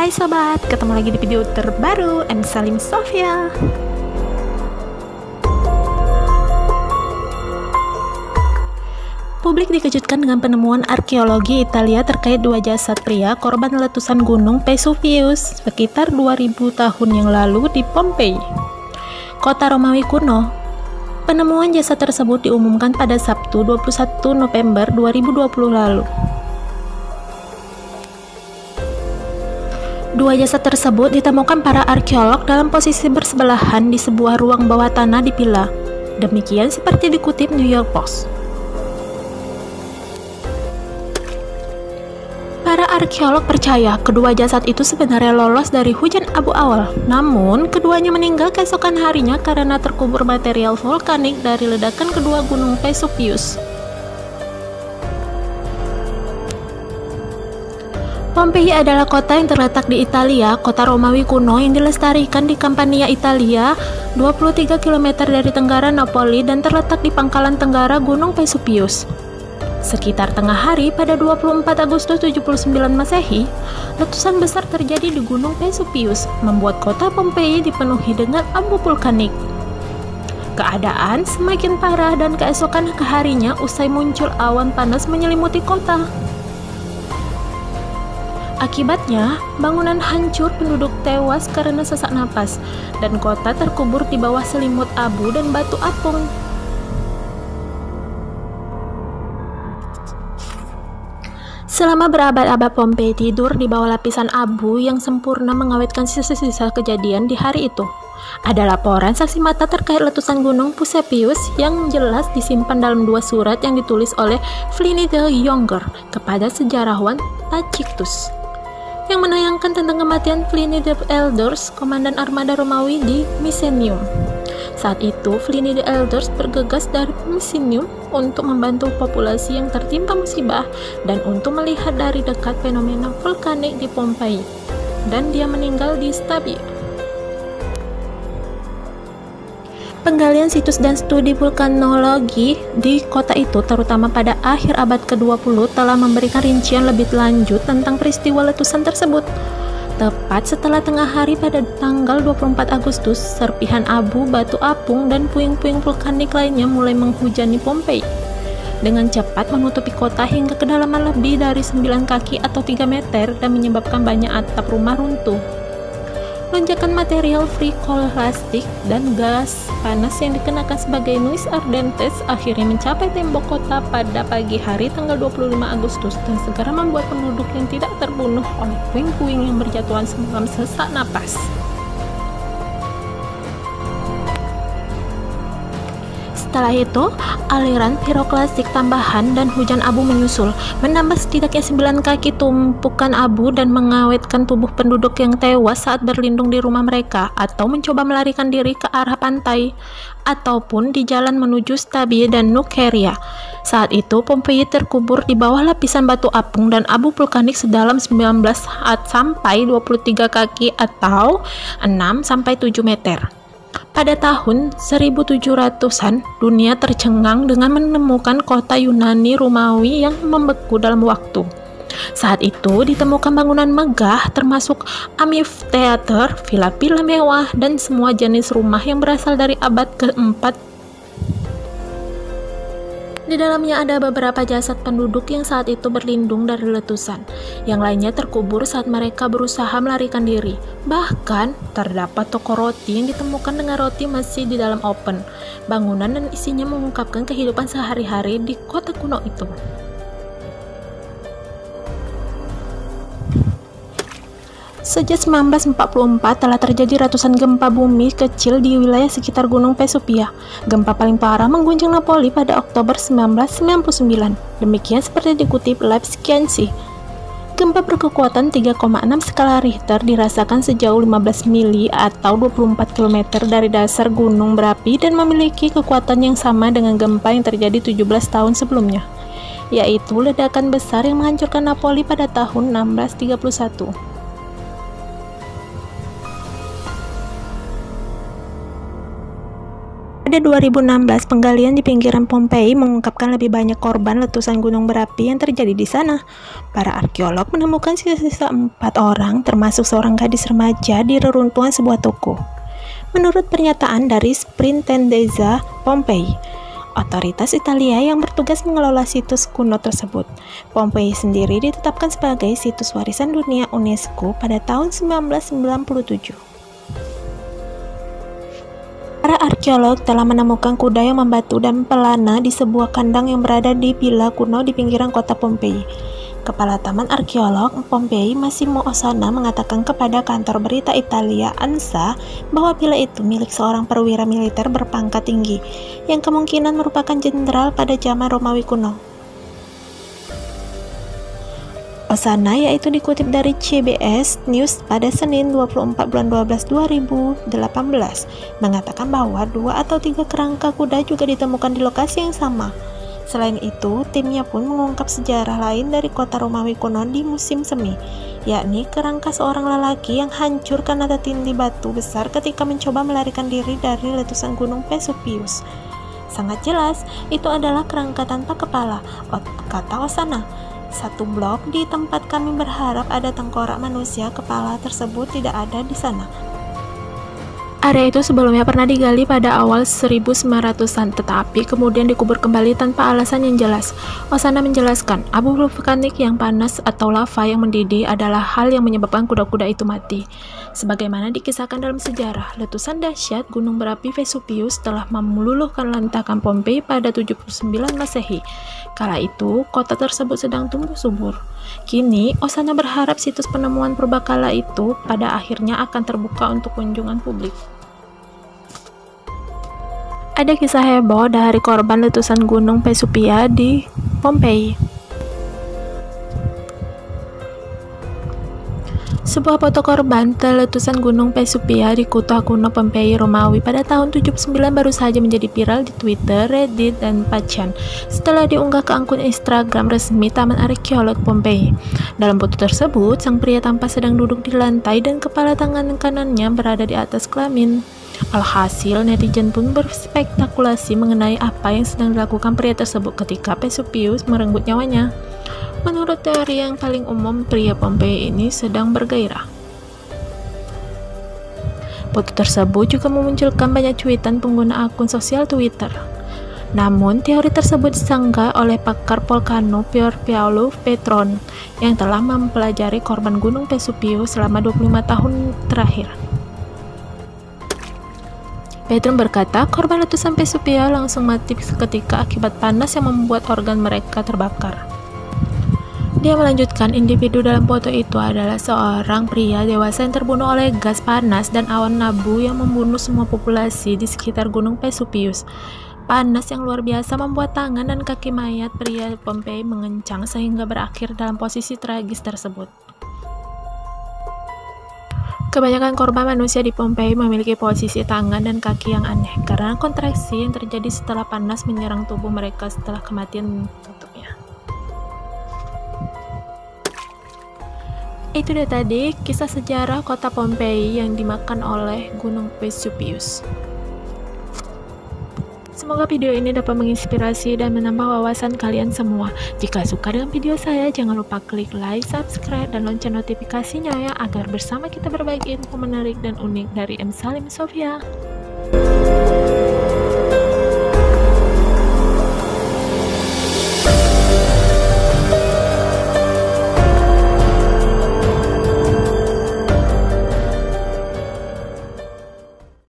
Hai sobat, ketemu lagi di video terbaru M. Salim Sofia. Publik dikejutkan dengan penemuan arkeologi Italia terkait dua jasad pria korban letusan gunung Vesuvius sekitar 2000 tahun yang lalu di Pompei, kota Romawi kuno. Penemuan jasad tersebut diumumkan pada Sabtu 21 November 2020 lalu. Dua jasad tersebut ditemukan para arkeolog dalam posisi bersebelahan di sebuah ruang bawah tanah di Pila. Demikian seperti dikutip New York Post. Para arkeolog percaya kedua jasad itu sebenarnya lolos dari hujan abu awal. Namun, keduanya meninggal keesokan harinya karena terkubur material vulkanik dari ledakan kedua gunung Vesuvius. Pompei adalah kota yang terletak di Italia, kota Romawi kuno yang dilestarikan di Campania, Italia, 23 km dari tenggara Napoli dan terletak di pangkalan tenggara Gunung Vesuvius. Sekitar tengah hari pada 24 Agustus 79 Masehi, letusan besar terjadi di Gunung Vesuvius, membuat kota Pompei dipenuhi dengan abu vulkanik. Keadaan semakin parah dan keesokan harinya usai muncul awan panas menyelimuti kota. Akibatnya, bangunan hancur, penduduk tewas karena sesak napas, dan kota terkubur di bawah selimut abu dan batu apung. Selama berabad-abad Pompei tidur di bawah lapisan abu yang sempurna mengawetkan sisa-sisa kejadian di hari itu. Ada laporan saksi mata terkait letusan gunung Vesuvius yang jelas disimpan dalam dua surat yang ditulis oleh Pliny the Younger kepada sejarawan Tacitus, yang menayangkan tentang kematian Pliny the Elder, komandan armada Romawi di Misenum. Saat itu, Pliny the Elder bergegas dari Misenum untuk membantu populasi yang tertimpa musibah dan untuk melihat dari dekat fenomena vulkanik di Pompei, dan dia meninggal di Stabia. Penggalian situs dan studi vulkanologi di kota itu, terutama pada akhir abad ke-20, telah memberikan rincian lebih lanjut tentang peristiwa letusan tersebut. Tepat setelah tengah hari pada tanggal 24 Agustus, serpihan abu, batu apung, dan puing-puing vulkanik lainnya mulai menghujani Pompei dengan cepat menutupi kota hingga kedalaman lebih dari 9 kaki atau 3 meter dan menyebabkan banyak atap rumah runtuh. Lonjakan material frikolastik dan gas panas yang dikenakan sebagai nuis ardentes akhirnya mencapai tembok kota pada pagi hari tanggal 25 Agustus dan segera membuat penduduk yang tidak terbunuh oleh puing-puing yang berjatuhan semalam sesak napas. Setelah itu, aliran piroklastik tambahan dan hujan abu menyusul, menambah setidaknya 9 kaki tumpukan abu dan mengawetkan tubuh penduduk yang tewas saat berlindung di rumah mereka atau mencoba melarikan diri ke arah pantai ataupun di jalan menuju Stabia dan Nuceria. Saat itu, Pompei terkubur di bawah lapisan batu apung dan abu vulkanik sedalam 19 sampai 23 kaki atau 6 sampai 7 meter. Pada tahun 1700-an, dunia tercengang dengan menemukan kota Yunani Romawi yang membeku dalam waktu. Saat itu ditemukan bangunan megah termasuk amphitheater, villa-villa mewah, dan semua jenis rumah yang berasal dari abad ke-4. Di dalamnya ada beberapa jasad penduduk yang saat itu berlindung dari letusan. Yang lainnya terkubur saat mereka berusaha melarikan diri. Bahkan, terdapat toko roti yang ditemukan dengan roti masih di dalam oven. Bangunan dan isinya mengungkapkan kehidupan sehari-hari di kota kuno itu. Sejak 1944 telah terjadi ratusan gempa bumi kecil di wilayah sekitar Gunung Vesuvius. Gempa paling parah mengguncang Napoli pada Oktober 1999. Demikian seperti dikutip Life-Sciences. Gempa berkekuatan 3,6 skala Richter dirasakan sejauh 15 mili atau 24 km dari dasar gunung berapi dan memiliki kekuatan yang sama dengan gempa yang terjadi 17 tahun sebelumnya, yaitu ledakan besar yang menghancurkan Napoli pada tahun 1631. Pada 2016, penggalian di pinggiran Pompei mengungkapkan lebih banyak korban letusan gunung berapi yang terjadi di sana. Para arkeolog menemukan sisa-sisa 4 orang, termasuk seorang gadis remaja di reruntuhan sebuah toko. Menurut pernyataan dari Sprintendeza Pompei, otoritas Italia yang bertugas mengelola situs kuno tersebut, Pompei sendiri ditetapkan sebagai situs warisan dunia UNESCO pada tahun 1997. Para arkeolog telah menemukan kuda yang membatu dan pelana di sebuah kandang yang berada di villa kuno di pinggiran kota Pompei. Kepala Taman Arkeolog Pompei, Massimo Ossana, mengatakan kepada kantor berita Italia ANSA bahwa villa itu milik seorang perwira militer berpangkat tinggi, yang kemungkinan merupakan jenderal pada zaman Romawi kuno. Ossana, yaitu dikutip dari CBS News pada Senin 24 bulan 12 2018, mengatakan bahwa 2 atau 3 kerangka kuda juga ditemukan di lokasi yang sama. Selain itu, timnya pun mengungkap sejarah lain dari kota Romawi kuno di musim semi, yakni kerangka seorang lelaki yang hancur karena tertindih batu besar ketika mencoba melarikan diri dari letusan gunung Vesuvius. Sangat jelas, itu adalah kerangka tanpa kepala, kata Ossana. Satu blok di tempat kami berharap ada tengkorak manusia, kepala tersebut tidak ada di sana. Area itu sebelumnya pernah digali pada awal 1900-an, tetapi kemudian dikubur kembali tanpa alasan yang jelas. Ossana menjelaskan, abu vulkanik yang panas atau lava yang mendidih adalah hal yang menyebabkan kuda-kuda itu mati. Sebagaimana dikisahkan dalam sejarah, letusan dahsyat gunung berapi Vesuvius telah meluluhkan lantakan Pompei pada 79 Masehi. Kala itu, kota tersebut sedang tumbuh subur. Kini, Ossana berharap situs penemuan purbakala itu pada akhirnya akan terbuka untuk kunjungan publik. Ada kisah heboh dari korban letusan gunung Vesuvius di Pompei. Sebuah foto korban letusan gunung Vesuvius di kota kuno Pompei, Romawi pada tahun 79 baru saja menjadi viral di Twitter, Reddit, dan 4chan setelah diunggah ke akun Instagram resmi Taman Arkeolog Pompei. Dalam foto tersebut, sang pria tampak sedang duduk di lantai dan kepala tangan kanannya berada di atas kelamin. Alhasil, netizen pun berspekulasi mengenai apa yang sedang dilakukan pria tersebut ketika Vesuvius merenggut nyawanya. Menurut teori yang paling umum, pria Pompei ini sedang bergairah. Foto tersebut juga memunculkan banyak cuitan pengguna akun sosial Twitter. Namun, teori tersebut disanggah oleh pakar volcano Pier Paolo Petron yang telah mempelajari korban gunung Vesuvius selama 25 tahun terakhir. Petron berkata, korban letusan Vesuvius langsung mati seketika akibat panas yang membuat organ mereka terbakar. Dia melanjutkan, individu dalam foto itu adalah seorang pria dewasa yang terbunuh oleh gas panas dan awan abu yang membunuh semua populasi di sekitar gunung Vesuvius. Panas yang luar biasa membuat tangan dan kaki mayat pria Pompei mengencang sehingga berakhir dalam posisi tragis tersebut. Kebanyakan korban manusia di Pompei memiliki posisi tangan dan kaki yang aneh karena kontraksi yang terjadi setelah panas menyerang tubuh mereka setelah kematian tutupnya. Itu dia tadi kisah sejarah kota Pompei yang dimakan oleh gunung Vesuvius. Semoga video ini dapat menginspirasi dan menambah wawasan kalian semua. Jika suka dengan video saya, jangan lupa klik like, subscribe, dan lonceng notifikasinya ya, agar bersama kita berbagi info menarik dan unik dari M. Salim Sofia.